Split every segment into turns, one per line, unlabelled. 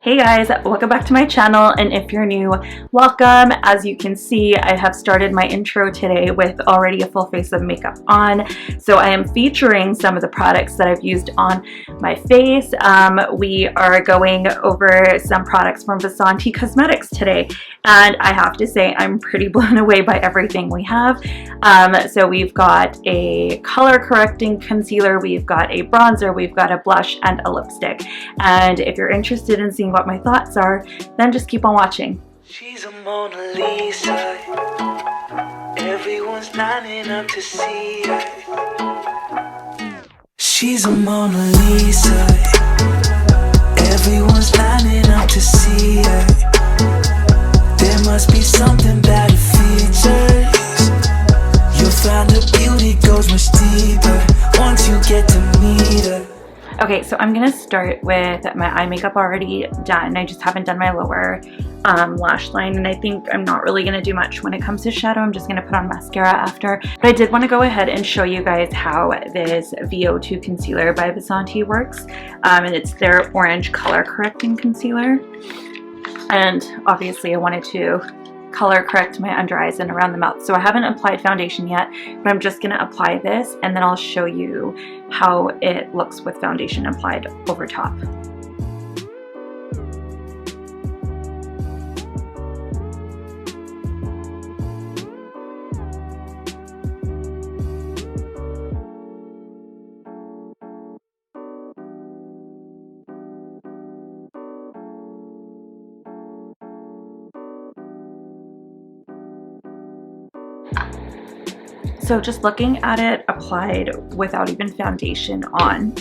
Hey guys, welcome back to my channel, and if you're new, welcome. As you can see, I have started my intro today with already a full face of makeup on. So I am featuring some of the products that I've used on my face. We are going over some products from Vasanti Cosmetics today, and I have to say I'm pretty blown away by everything we have. So we've got a color correcting concealer, we've got a bronzer, we've got a blush, and a lipstick. And if you're interested in seeing what my thoughts are, then just keep on watching.
She's a Mona Lisa. Everyone's lining up to see her. She's a Mona Lisa. Everyone's lining up to see her. There must be something about her features. You'll find her beauty goes much deeper once you get to meet her.
Okay, so I'm gonna start with my eye makeup already done. I just haven't done my lower lash line, and I think I'm not really gonna do much when it comes to shadow. I'm just gonna put on mascara after. But I did want to go ahead and show you guys how this VO2 concealer by Vasanti works. And it's their orange color correcting concealer. And obviously I wanted to color correct my under eyes and around the mouth. So I haven't applied foundation yet, but I'm just going to apply this and then I'll show you how it looks with foundation applied over top. So just looking at it applied without even foundation on,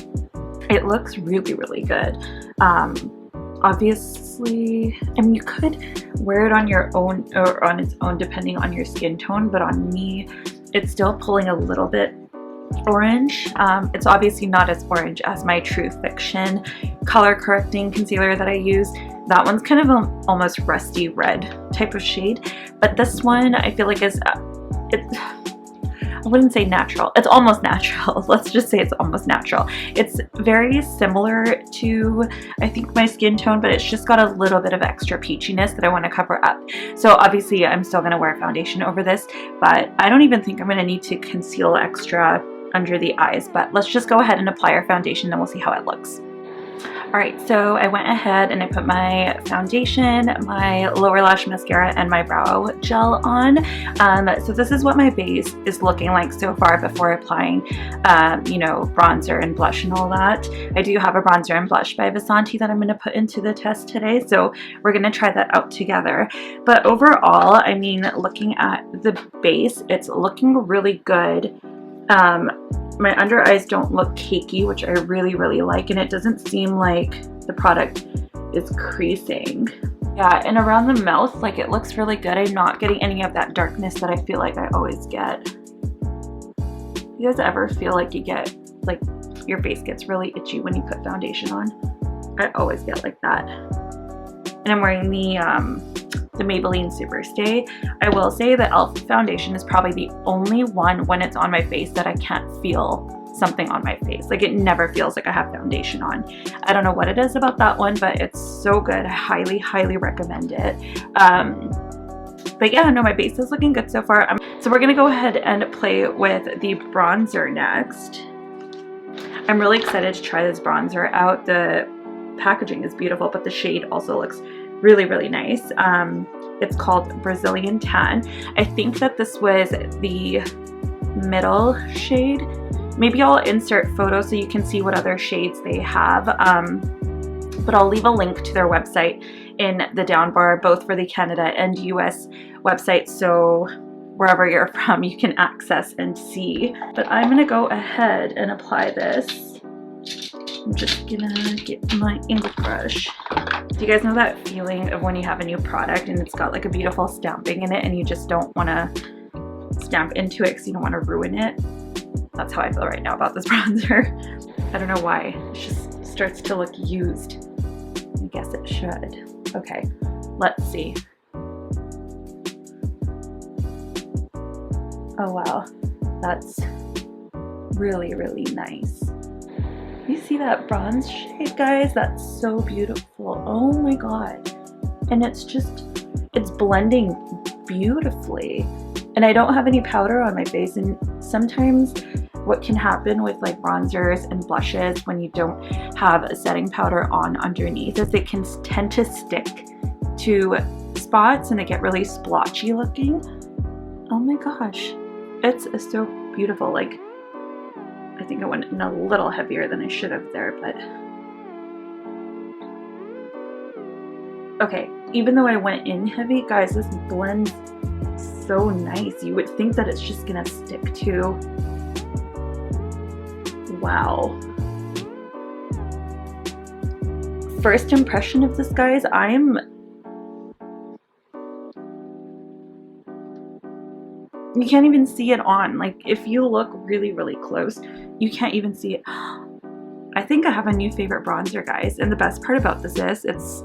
it looks really, really good. Obviously, I mean, you could wear it on your own or on its own depending on your skin tone, but on me, it's still pulling a little bit orange. It's obviously not as orange as my True Fiction color correcting concealer that I use. That one's kind of an almost rusty red type of shade, but this one I feel like is I wouldn't say natural. It's almost natural. Let's just say it's almost natural. It's very similar to, I think, my skin tone, but it's just got a little bit of extra peachiness that I want to cover up. So obviously I'm still going to wear foundation over this, but I don't even think I'm going to need to conceal extra under the eyes. But let's just go ahead and apply our foundation, then we'll see how it looks. Alright, so I went ahead and I put my foundation, my lower lash mascara, and my brow gel on. So this is what my base is looking like so far before applying, you know, bronzer and blush and all that. I do have a bronzer and blush by Vasanti that I'm going to put into the test today, so we're going to try that out together. But overall, I mean, looking at the base, it's looking really good. My under eyes don't look cakey, which I really, really like, and it doesn't seem like the product is creasing. Yeah, and around the mouth, like, it looks really good. I'm not getting any of that darkness that I feel like I always get. You guys ever feel like you get, like, your face gets really itchy when you put foundation on? I always get like that. And I'm wearing the Maybelline Superstay. I will say that e.l.f. foundation is probably the only one when it's on my face that I can't feel something on my face. Like, it never feels like I have foundation on. I don't know what it is about that one, but it's so good. I highly, highly recommend it. But yeah, no, my base is looking good so far. So we're gonna go ahead and play with the bronzer next. I'm really excited to try this bronzer out. The packaging is beautiful, but the shade also looks really, really nice. It's called Brazilian Tan. I think that this was the middle shade. Maybe I'll insert photos so you can see what other shades they have. But I'll leave a link to their website in the down bar, both for the Canada and US websites, so wherever you're from you can access and see. But I'm gonna go ahead and apply this. I'm just gonna get my ink brush. Do you guys know that feeling of when you have a new product and it's got like a beautiful stamping in it and you just don't want to stamp into it because you don't want to ruin it? That's how I feel right now about this bronzer. I don't know why. It just starts to look used. I guess it should. Okay, let's see. Oh wow, that's really, really nice. You see that bronze shade, guys? That's so beautiful. beautiful. Oh my god. And it's blending beautifully. And I don't have any powder on my face, and sometimes what can happen with like bronzers and blushes when you don't have a setting powder on underneath is it can tend to stick to spots and they get really splotchy looking. Oh my gosh, it's so beautiful. Like, I think I went in a little heavier than I should have there, but okay, even though I went in heavy, guys, this blends so nice. You would think that it's just gonna stick to. Wow. First impression of this, guys, you can't even see it on. Like, if you look really, really close, you can't even see it. I think I have a new favorite bronzer, guys. And the best part about this is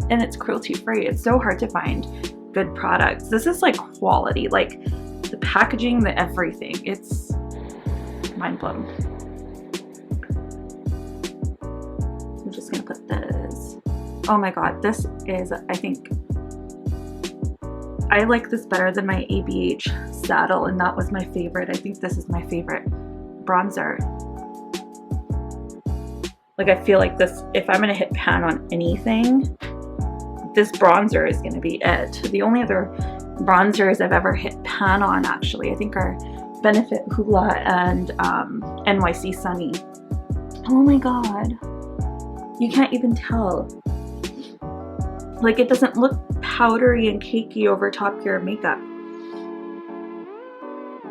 it's cruelty free. It's so hard to find good products. This is like quality, like the packaging, the everything. It's mind blown. I'm just gonna put this. Oh my god, this is, I think, I like this better than my ABH saddle, and that was my favorite. I think this is my favorite bronzer. Like, I feel like this, if I'm gonna hit pan on anything, this bronzer is gonna be it. The only other bronzers I've ever hit pan on, actually, I think are Benefit Hoola and NYC Sunny. Oh my god. You can't even tell. Like, it doesn't look powdery and cakey over top your makeup.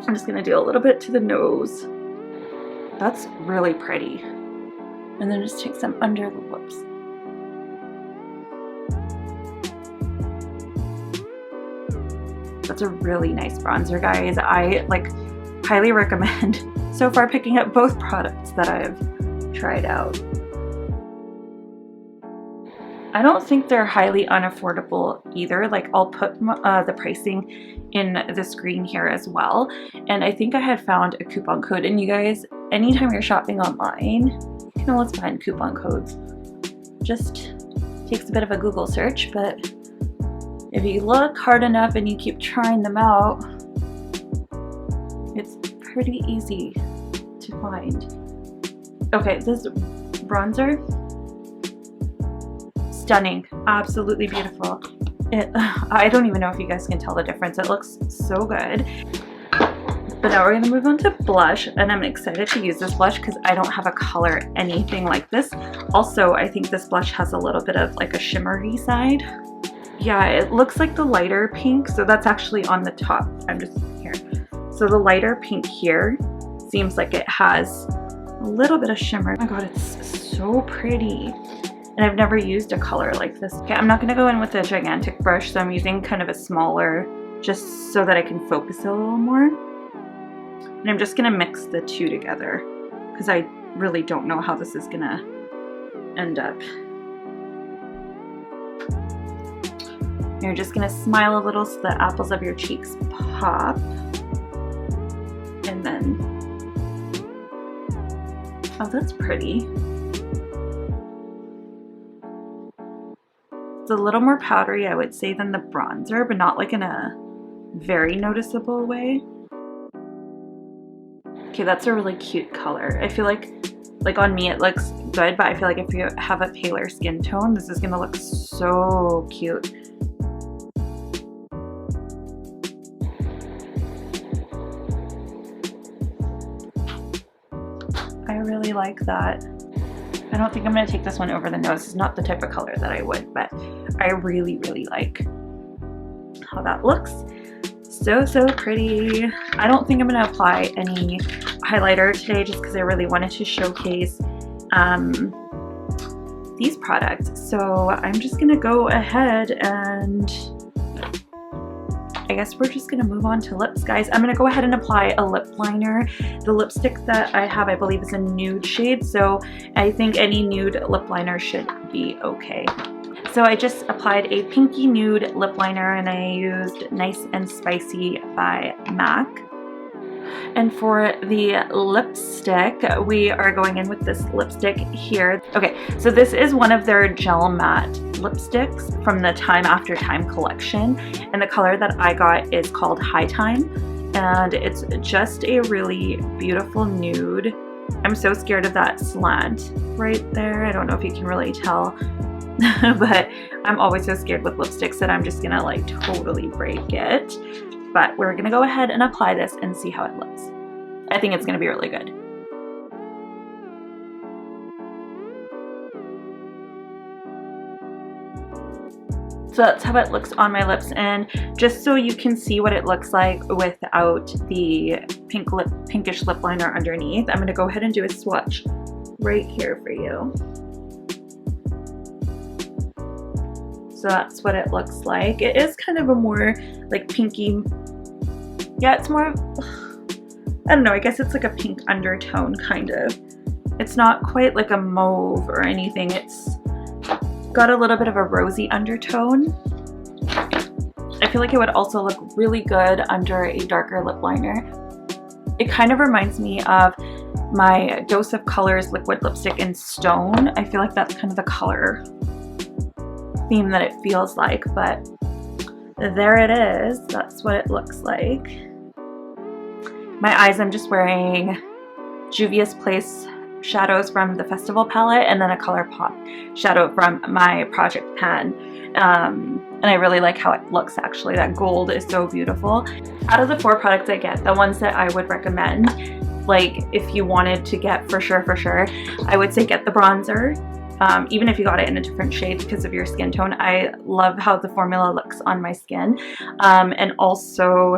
I'm just gonna do a little bit to the nose. That's really pretty. And then just take some under the lips. That's a really nice bronzer, guys. I like highly recommend so far picking up both products that I've tried out. I don't think they're highly unaffordable either. Like, I'll put the pricing in the screen here as well. And I think I had found a coupon code. And you guys, anytime you're shopping online, you can always find coupon codes. Just takes a bit of a Google search, but if you look hard enough and you keep trying them out, it's pretty easy to find. Okay, this bronzer, stunning, absolutely beautiful. I don't even know if you guys can tell the difference. It looks so good. But now we're gonna move on to blush, and I'm excited to use this blush because I don't have a color anything like this. Also, I think this blush has a little bit of like a shimmery side. Yeah, it looks like the lighter pink, so that's actually on the top. I'm just here. So the lighter pink here seems like it has a little bit of shimmer. Oh my god, it's so pretty. And I've never used a color like this. Okay, I'm not gonna go in with a gigantic brush, so I'm using kind of a smaller, just so that I can focus a little more. And I'm just gonna mix the two together because I really don't know how this is gonna end up. You're just gonna smile a little so the apples of your cheeks pop. And then, oh, that's pretty. It's a little more powdery, I would say, than the bronzer, but not like in a very noticeable way. Okay, that's a really cute color. I feel like on me it looks good, but I feel like if you have a paler skin tone, this is gonna look so cute. I really like that. I don't think I'm gonna take this one over the nose. It's not the type of color that I would, but I really, really like how that looks. So, so pretty. I don't think I'm gonna apply any highlighter today just because I really wanted to showcase these products. So I'm just gonna go ahead and I guess we're just gonna move on to lips, guys. I'm gonna go ahead and apply a lip liner. The lipstick that I have, I believe, is a nude shade, so I think any nude lip liner should be okay. So I just applied a pinky nude lip liner and I used Nice and Spicy by MAC. And for the lipstick, we are going in with this lipstick here. Okay, so this is one of their gel matte lipsticks from the Time After Time collection, and the color that I got is called High Time, and it's just a really beautiful nude. I'm so scared of that slant right there. I don't know if you can really tell, but I'm always so scared with lipsticks that I'm just gonna like totally break it. But we're gonna go ahead and apply this and see how it looks. I think it's gonna be really good. So that's how it looks on my lips, and just so you can see what it looks like without the pinkish lip liner underneath, I'm gonna go ahead and do a swatch right here for you. So that's what it looks like. It is kind of a more like pinky, yeah, it's more, I don't know, I guess it's like a pink undertone kind of. It's not quite like a mauve or anything. It's got a little bit of a rosy undertone. I feel like it would also look really good under a darker lip liner. It kind of reminds me of my Dose of Colors liquid lipstick in Stone. I feel like that's kind of the color theme that it feels like, but there it is. That's what it looks like. My eyes, I'm just wearing Juvia's Place shadows from the Festival palette, and then a ColourPop shadow from my Project Pan. And I really like how it looks actually. That gold is so beautiful. Out of the 4 products I get, the ones that I would recommend, like if you wanted to get for sure, I would say get the bronzer. Even if you got it in a different shade because of your skin tone. I love how the formula looks on my skin. And also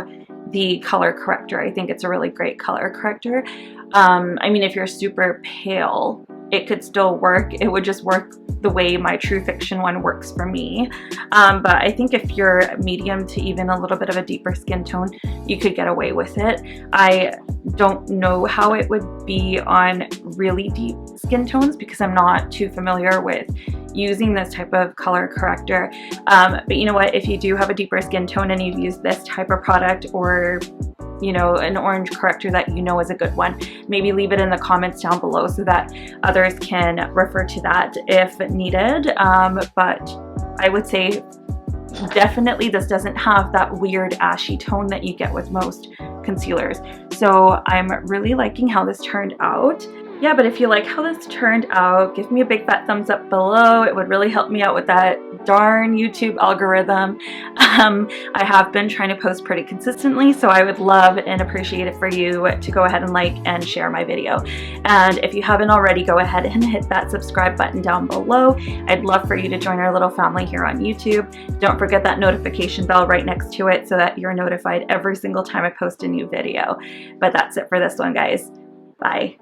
the color corrector. I think it's a really great color corrector. I mean, if you're super pale, it could still work. It would just work the way my True Fiction one works for me. But I think if you're medium to even a little bit of a deeper skin tone, you could get away with it. I don't know how it would be on really deep skin tones because I'm not too familiar with using this type of color corrector. But you know what, if you do have a deeper skin tone and you've used this type of product, or you know, an orange corrector that you know is a good one, maybe leave it in the comments down below so that others can refer to that if needed. But I would say definitely this doesn't have that weird ashy tone that you get with most concealers. So I'm really liking how this turned out. Yeah, but if you like how this turned out, give me a big fat thumbs up below. It would really help me out with that darn YouTube algorithm. I have been trying to post pretty consistently, so I would love and appreciate it for you to go ahead and like and share my video. And if you haven't already, go ahead and hit that subscribe button down below. I'd love for you to join our little family here on YouTube. Don't forget that notification bell right next to it so that you're notified every single time I post a new video. But that's it for this one, guys. Bye.